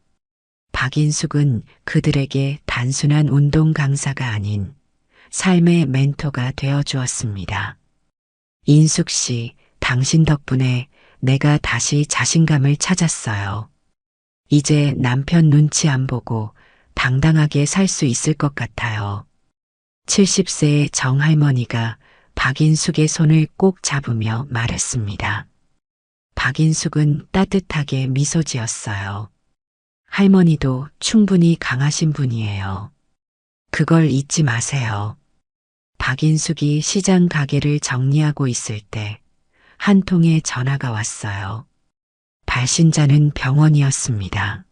박인숙은 그들에게 단순한 운동 강사가 아닌 삶의 멘토가 되어 주었습니다. 인숙 씨, 당신 덕분에 내가 다시 자신감을 찾았어요. 이제 남편 눈치 안 보고 당당하게 살 수 있을 것 같아요. 70세의 정할머니가 박인숙의 손을 꼭 잡으며 말했습니다. 박인숙은 따뜻하게 미소 지었어요. 할머니도 충분히 강하신 분이에요. 그걸 잊지 마세요. 박인숙이 시장 가게를 정리하고 있을 때 한 통의 전화가 왔어요. 발신자는 병원이었습니다.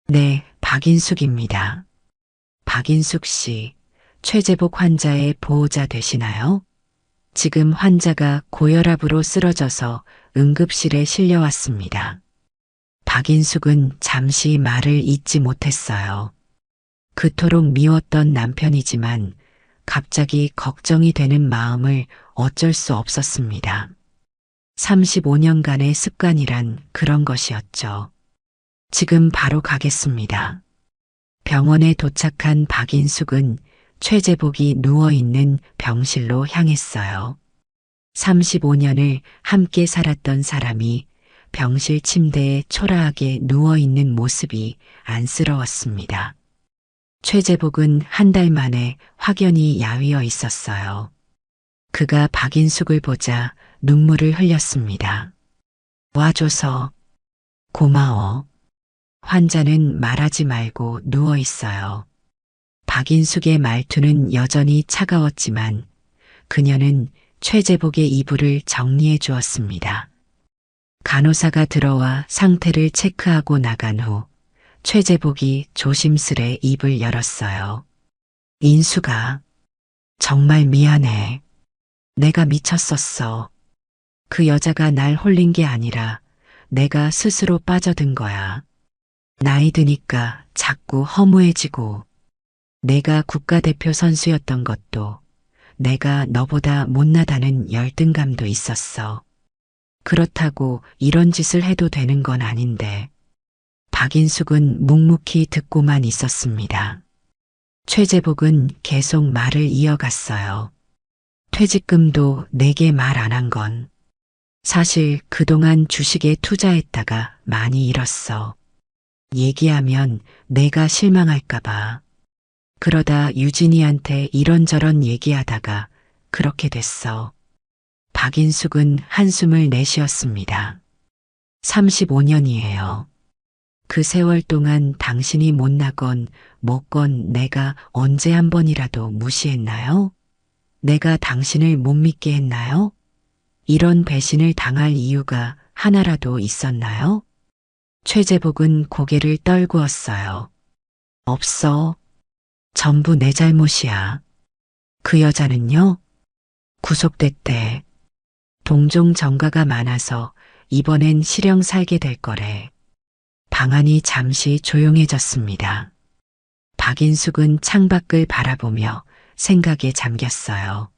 네, 박인숙입니다. 박인숙 씨, 최재복 환자의 보호자 되시나요? 지금 환자가 고혈압으로 쓰러져서 응급실에 실려왔습니다. 박인숙은 잠시 말을 잇지 못했어요. 그토록 미웠던 남편이지만 갑자기 걱정이 되는 마음을 어쩔 수 없었습니다. 35년간의 습관이란 그런 것이었죠. 지금 바로 가겠습니다. 병원에 도착한 박인숙은 최재복이 누워있는 병실로 향했어요. 35년을 함께 살았던 사람이 병실 침대에 초라하게 누워있는 모습이 안쓰러웠습니다. 최재복은 한 달 만에 확연히 야위어 있었어요. 그가 박인숙을 보자 눈물을 흘렸습니다. 와줘서 고마워. 환자는 말하지 말고 누워 있어요. 박인숙의 말투는 여전히 차가웠지만 그녀는 최재복의 이불을 정리해 주었습니다. 간호사가 들어와 상태를 체크하고 나간 후 최재복이 조심스레 입을 열었어요. 인숙아, 정말 미안해. 내가 미쳤었어. 그 여자가 날 홀린 게 아니라 내가 스스로 빠져든 거야. 나이 드니까 자꾸 허무해지고 내가 국가대표 선수였던 것도 내가 너보다 못나다는 열등감도 있었어. 그렇다고 이런 짓을 해도 되는 건 아닌데. 박인숙은 묵묵히 듣고만 있었습니다. 최재복은 계속 말을 이어갔어요. 퇴직금도 내게 말 안 한 건 사실 그동안 주식에 투자했다가 많이 잃었어. 얘기하면 내가 실망할까봐. 그러다 유진이한테 이런저런 얘기하다가 그렇게 됐어. 박인숙은 한숨을 내쉬었습니다. 35년이에요. 그 세월 동안 당신이 못나건 뭐건 내가 언제 한 번이라도 무시했나요? 내가 당신을 못 믿게 했나요? 이런 배신을 당할 이유가 하나라도 있었나요? 최재복은 고개를 떨구었어요. 없어. 전부 내 잘못이야. 그 여자는요? 구속됐대. 동종 전가가 많아서 이번엔 실형 살게 될 거래. 방안이 잠시 조용해졌습니다. 박인숙은 창밖을 바라보며 생각에 잠겼어요.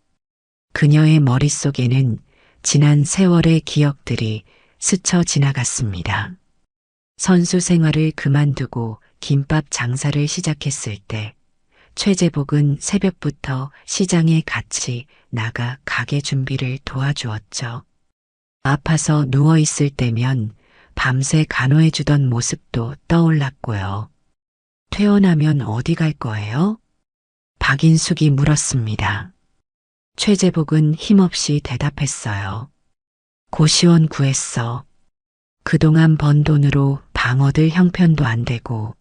그녀의 머릿속에는 지난 세월의 기억들이 스쳐 지나갔습니다. 선수 생활을 그만두고 김밥 장사를 시작했을 때 최재복은 새벽부터 시장에 같이 나가 가게 준비를 도와주었죠. 아파서 누워있을 때면 밤새 간호해주던 모습도 떠올랐고요. 퇴원하면 어디 갈 거예요? 박인숙이 물었습니다. 최재복은 힘없이 대답했어요. 고시원 구했어. 그동안 번 돈으로 방 얻을 형편도 안 되고.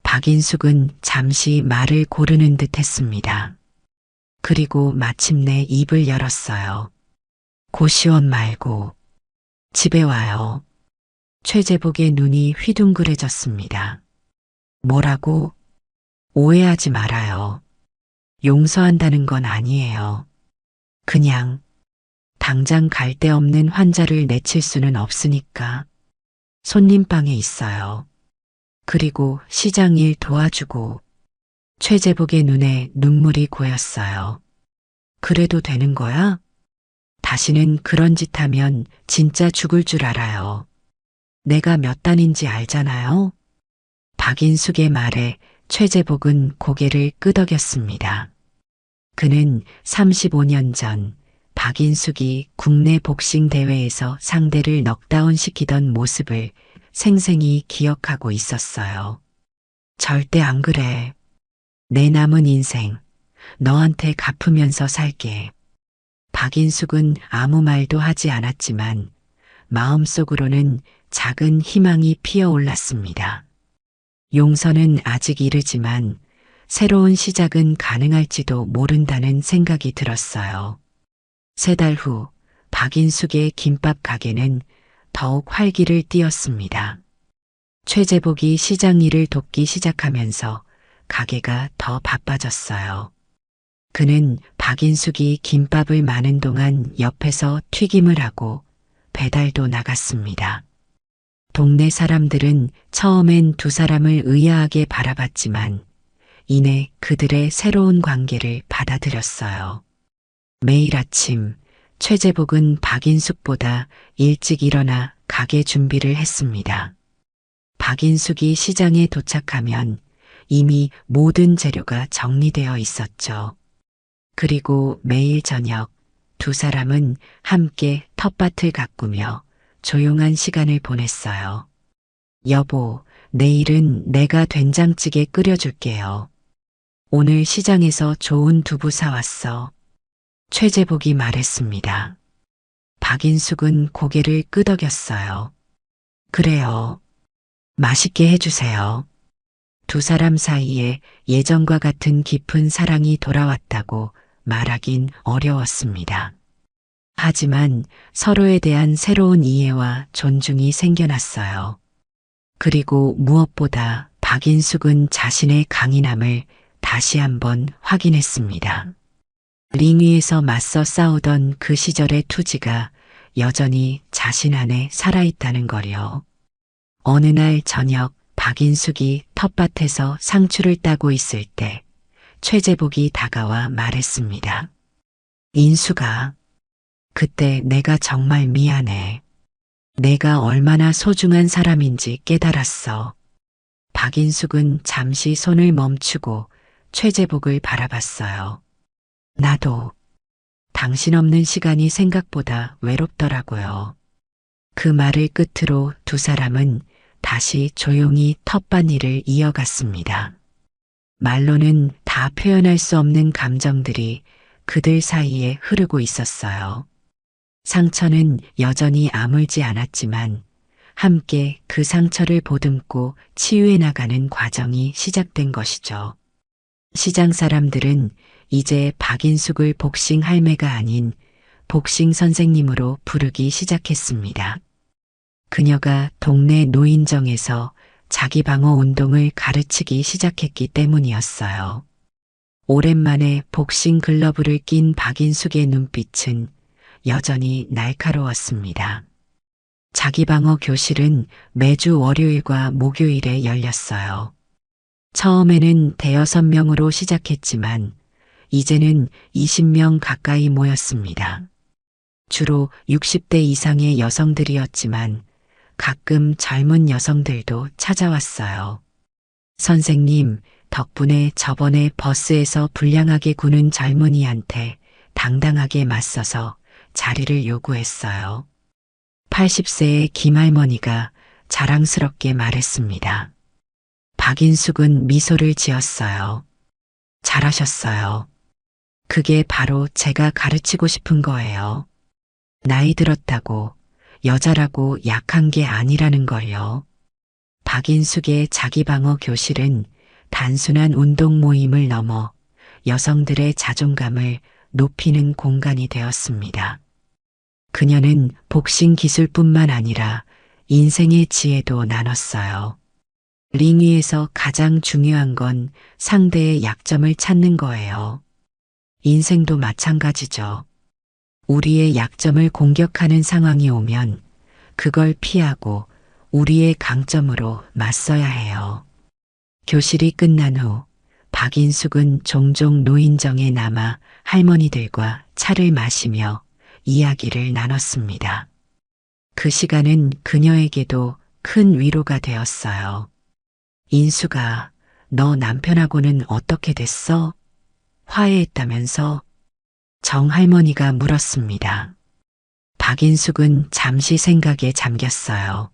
박인숙은 잠시 말을 고르는 듯 했습니다. 그리고 마침내 입을 열었어요. 고시원 말고 집에 와요. 최재복의 눈이 휘둥그레졌습니다. 뭐라고? 오해하지 말아요. 용서한다는 건 아니에요. 그냥 당장 갈 데 없는 환자를 내칠 수는 없으니까 손님방에 있어요. 그리고 시장 일 도와주고. 최재복의 눈에 눈물이 고였어요. 그래도 되는 거야? 다시는 그런 짓 하면 진짜 죽을 줄 알아요. 내가 몇 단인지 알잖아요? 박인숙의 말에 최재복은 고개를 끄덕였습니다. 그는 35년 전 박인숙이 국내 복싱 대회에서 상대를 넉다운 시키던 모습을 생생히 기억하고 있었어요. 절대 안 그래. 내 남은 인생 너한테 갚으면서 살게. 박인숙은 아무 말도 하지 않았지만 마음속으로는 작은 희망이 피어올랐습니다. 용서는 아직 이르지만 새로운 시작은 가능할지도 모른다는 생각이 들었어요. 3달 후 박인숙의 김밥 가게는 더욱 활기를 띠었습니다. 최재복이 시장 일을 돕기 시작하면서 가게가 더 바빠졌어요. 그는 박인숙이 김밥을 마는 동안 옆에서 튀김을 하고 배달도 나갔습니다. 동네 사람들은 처음엔 두 사람을 의아하게 바라봤지만 이내 그들의 새로운 관계를 받아들였어요. 매일 아침 최재복은 박인숙보다 일찍 일어나 가게 준비를 했습니다. 박인숙이 시장에 도착하면 이미 모든 재료가 정리되어 있었죠. 그리고 매일 저녁 두 사람은 함께 텃밭을 가꾸며 조용한 시간을 보냈어요. 여보, 내일은 내가 된장찌개 끓여줄게요. 오늘 시장에서 좋은 두부 사왔어. 최재복이 말했습니다. 박인숙은 고개를 끄덕였어요. 그래요. 맛있게 해주세요. 두 사람 사이에 예전과 같은 깊은 사랑이 돌아왔다고 말하긴 어려웠습니다. 하지만 서로에 대한 새로운 이해와 존중이 생겨났어요. 그리고 무엇보다 박인숙은 자신의 강인함을 다시 한번 확인했습니다. 링 위에서 맞서 싸우던 그 시절의 투지가 여전히 자신 안에 살아있다는 거요. 어느 날 저녁 박인숙이 텃밭에서 상추를 따고 있을 때 최재복이 다가와 말했습니다. 인숙아, 그때 내가 정말 미안해. 내가 얼마나 소중한 사람인지 깨달았어. 박인숙은 잠시 손을 멈추고 최재복을 바라봤어요. 나도 당신 없는 시간이 생각보다 외롭더라고요. 그 말을 끝으로 두 사람은 다시 조용히 텃밭 일을 이어갔습니다. 말로는 다 표현할 수 없는 감정들이 그들 사이에 흐르고 있었어요. 상처는 여전히 아물지 않았지만 함께 그 상처를 보듬고 치유해 나가는 과정이 시작된 것이죠. 시장 사람들은 이제 박인숙을 복싱 할매가 아닌 복싱 선생님으로 부르기 시작했습니다. 그녀가 동네 노인정에서 자기 방어 운동을 가르치기 시작했기 때문이었어요. 오랜만에 복싱 글러브를 낀 박인숙의 눈빛은 여전히 날카로웠습니다. 자기 방어 교실은 매주 월요일과 목요일에 열렸어요. 처음에는 5~6명으로 시작했지만 이제는 20명 가까이 모였습니다. 주로 60대 이상의 여성들이었지만 가끔 젊은 여성들도 찾아왔어요. 선생님, 덕분에 저번에 버스에서 불량하게 구는 젊은이한테 당당하게 맞서서 자리를 요구했어요. 80세의 김할머니가 자랑스럽게 말했습니다. 박인숙은 미소를 지었어요. 잘하셨어요. 그게 바로 제가 가르치고 싶은 거예요. 나이 들었다고 여자라고 약한 게 아니라는 걸요. 박인숙의 자기방어 교실은 단순한 운동 모임을 넘어 여성들의 자존감을 높이는 공간이 되었습니다. 그녀는 복싱 기술뿐만 아니라 인생의 지혜도 나눴어요. 링 위에서 가장 중요한 건 상대의 약점을 찾는 거예요. 인생도 마찬가지죠. 우리의 약점을 공격하는 상황이 오면 그걸 피하고 우리의 강점으로 맞서야 해요. 교실이 끝난 후 박인숙은 종종 노인정에 남아 할머니들과 차를 마시며 이야기를 나눴습니다. 그 시간은 그녀에게도 큰 위로가 되었어요. 인수가 너 남편하고는 어떻게 됐어? 화해했다면서? 정할머니가 물었습니다. 박인숙은 잠시 생각에 잠겼어요.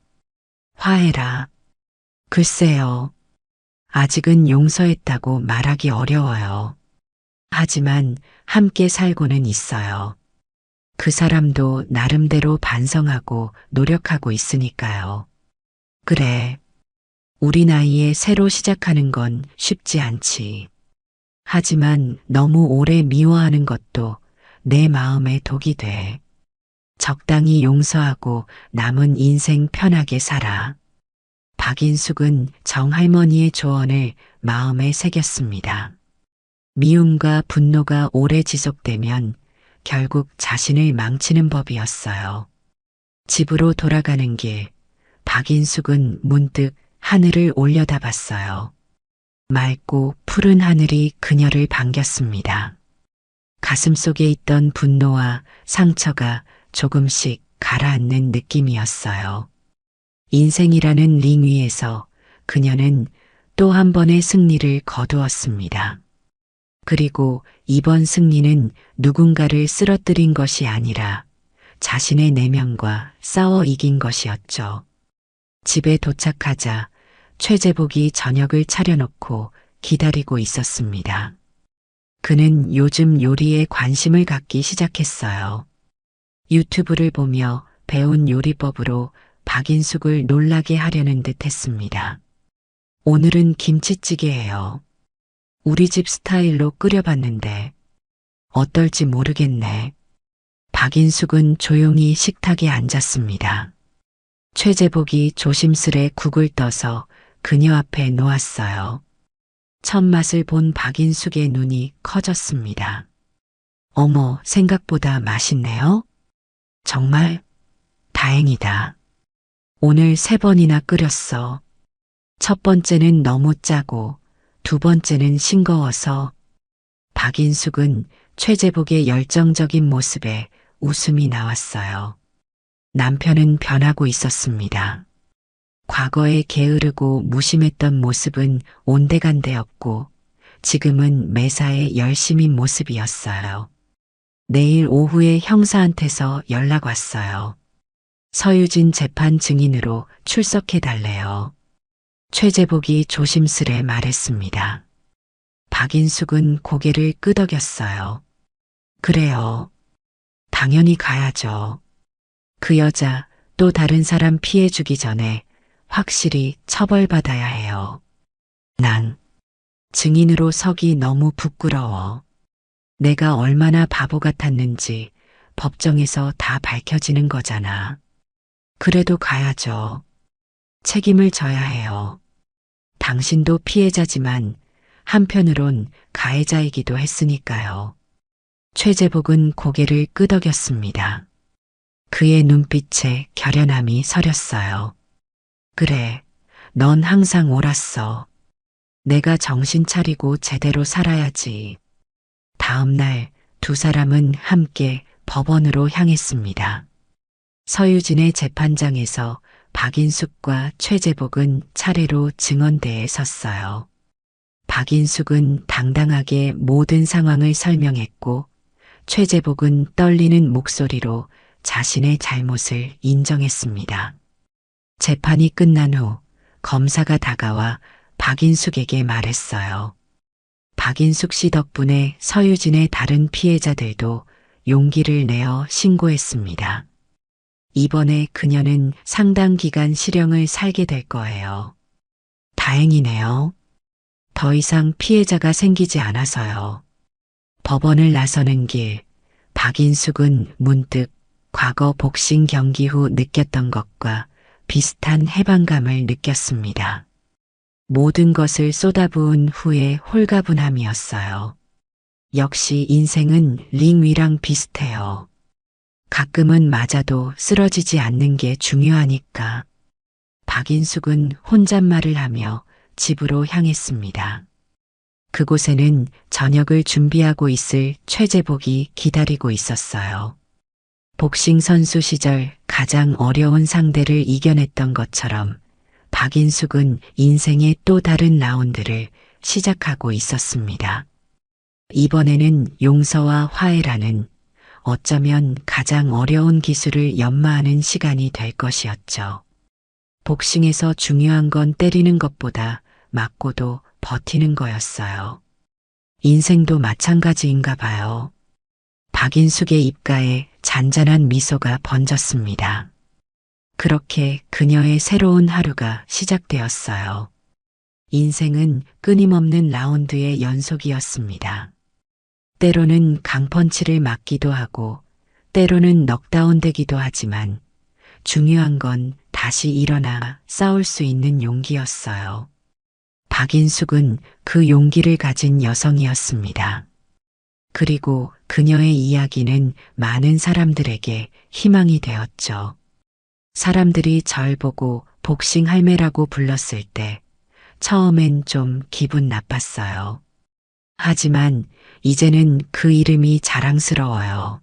화해라. 글쎄요. 아직은 용서했다고 말하기 어려워요. 하지만 함께 살고는 있어요. 그 사람도 나름대로 반성하고 노력하고 있으니까요. 그래. 우리 나이에 새로 시작하는 건 쉽지 않지. 하지만 너무 오래 미워하는 것도 내 마음에 독이 돼. 적당히 용서하고 남은 인생 편하게 살아. 박인숙은 정할머니의 조언을 마음에 새겼습니다. 미움과 분노가 오래 지속되면 결국 자신을 망치는 법이었어요. 집으로 돌아가는 길, 박인숙은 문득 하늘을 올려다봤어요. 맑고 푸른 하늘이 그녀를 반겼습니다. 가슴속에 있던 분노와 상처가 조금씩 가라앉는 느낌이었어요. 인생이라는 링 위에서 그녀는 또 한 번의 승리를 거두었습니다. 그리고 이번 승리는 누군가를 쓰러뜨린 것이 아니라 자신의 내면과 싸워 이긴 것이었죠. 집에 도착하자 최재복이 저녁을 차려놓고 기다리고 있었습니다. 그는 요즘 요리에 관심을 갖기 시작했어요. 유튜브를 보며 배운 요리법으로 박인숙을 놀라게 하려는 듯 했습니다. 오늘은 김치찌개예요. 우리 집 스타일로 끓여봤는데 어떨지 모르겠네. 박인숙은 조용히 식탁에 앉았습니다. 최재복이 조심스레 국을 떠서 그녀 앞에 놓았어요. 첫 맛을 본 박인숙의 눈이 커졌습니다. 어머, 생각보다 맛있네요? 정말? 다행이다. 오늘 3번이나 끓였어. 첫 번째는 너무 짜고 두 번째는 싱거워서. 박인숙은 최재복의 열정적인 모습에 웃음이 나왔어요. 남편은 변하고 있었습니다. 과거에 게으르고 무심했던 모습은 온데간데였고 지금은 매사에 열심인 모습이었어요. 내일 오후에 형사한테서 연락 왔어요. 서유진 재판 증인으로 출석해달래요. 최재복이 조심스레 말했습니다. 박인숙은 고개를 끄덕였어요. 그래요. 당연히 가야죠. 그 여자 또 다른 사람 피해 주기 전에 확실히 처벌받아야 해요. 난 증인으로 서기 너무 부끄러워. 내가 얼마나 바보 같았는지 법정에서 다 밝혀지는 거잖아. 그래도 가야죠. 책임을 져야 해요. 당신도 피해자지만 한편으론 가해자이기도 했으니까요. 최재복은 고개를 끄덕였습니다. 그의 눈빛에 결연함이 서렸어요. 그래, 넌 항상 옳았어. 내가 정신 차리고 제대로 살아야지. 다음 날 두 사람은 함께 법원으로 향했습니다. 서유진의 재판장에서 박인숙과 최재복은 차례로 증언대에 섰어요. 박인숙은 당당하게 모든 상황을 설명했고 최재복은 떨리는 목소리로 자신의 잘못을 인정했습니다. 재판이 끝난 후 검사가 다가와 박인숙에게 말했어요. 박인숙 씨 덕분에 서유진의 다른 피해자들도 용기를 내어 신고했습니다. 이번에 그녀는 상당 기간 실형을 살게 될 거예요. 다행이네요. 더 이상 피해자가 생기지 않아서요. 법원을 나서는 길, 박인숙은 문득 과거 복싱 경기 후 느꼈던 것과 비슷한 해방감을 느꼈습니다. 모든 것을 쏟아부은 후의 홀가분함이었어요. 역시 인생은 링 위랑 비슷해요. 가끔은 맞아도 쓰러지지 않는 게 중요하니까. 박인숙은 혼잣말을 하며 집으로 향했습니다. 그곳에는 저녁을 준비하고 있을 최재복이 기다리고 있었어요. 복싱 선수 시절 가장 어려운 상대를 이겨냈던 것처럼 박인숙은 인생의 또 다른 라운드를 시작하고 있었습니다. 이번에는 용서와 화해라는 어쩌면 가장 어려운 기술을 연마하는 시간이 될 것이었죠. 복싱에서 중요한 건 때리는 것보다 맞고도 버티는 거였어요. 인생도 마찬가지인가 봐요. 박인숙의 입가에 잔잔한 미소가 번졌습니다. 그렇게 그녀의 새로운 하루가 시작되었어요. 인생은 끊임없는 라운드의 연속이었습니다. 때로는 강펀치를 맞기도 하고, 때로는 넉다운되기도 하지만, 중요한 건 다시 일어나 싸울 수 있는 용기였어요. 박인숙은 그 용기를 가진 여성이었습니다. 그리고 그녀의 이야기는 많은 사람들에게 희망이 되었죠. 사람들이 절 보고 복싱 할매라고 불렀을 때 처음엔 좀 기분 나빴어요. 하지만 이제는 그 이름이 자랑스러워요.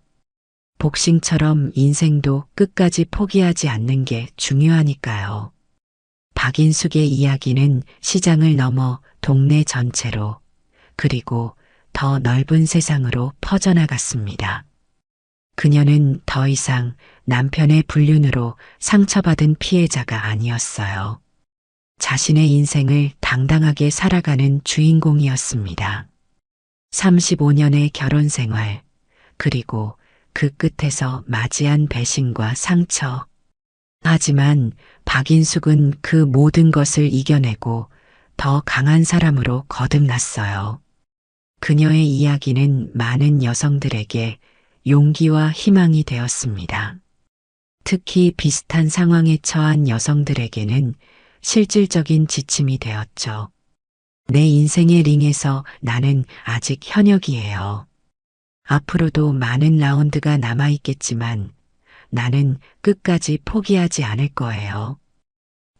복싱처럼 인생도 끝까지 포기하지 않는 게 중요하니까요. 박인숙의 이야기는 시장을 넘어 동네 전체로, 그리고 더 넓은 세상으로 퍼져나갔습니다. 그녀는 더 이상 남편의 불륜으로 상처받은 피해자가 아니었어요. 자신의 인생을 당당하게 살아가는 주인공이었습니다. 35년의 결혼 생활, 그리고 그 끝에서 맞이한 배신과 상처. 하지만 박인숙은 그 모든 것을 이겨내고 더 강한 사람으로 거듭났어요. 그녀의 이야기는 많은 여성들에게 용기와 희망이 되었습니다. 특히 비슷한 상황에 처한 여성들에게는 실질적인 지침이 되었죠. 내 인생의 링에서 나는 아직 현역이에요. 앞으로도 많은 라운드가 남아있겠지만 나는 끝까지 포기하지 않을 거예요.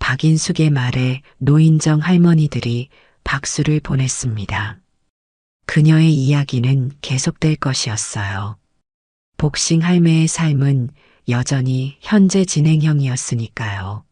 박인숙의 말에 노인정 할머니들이 박수를 보냈습니다. 그녀의 이야기는 계속될 것이었어요. 복싱 할매의 삶은 여전히 현재 진행형이었으니까요.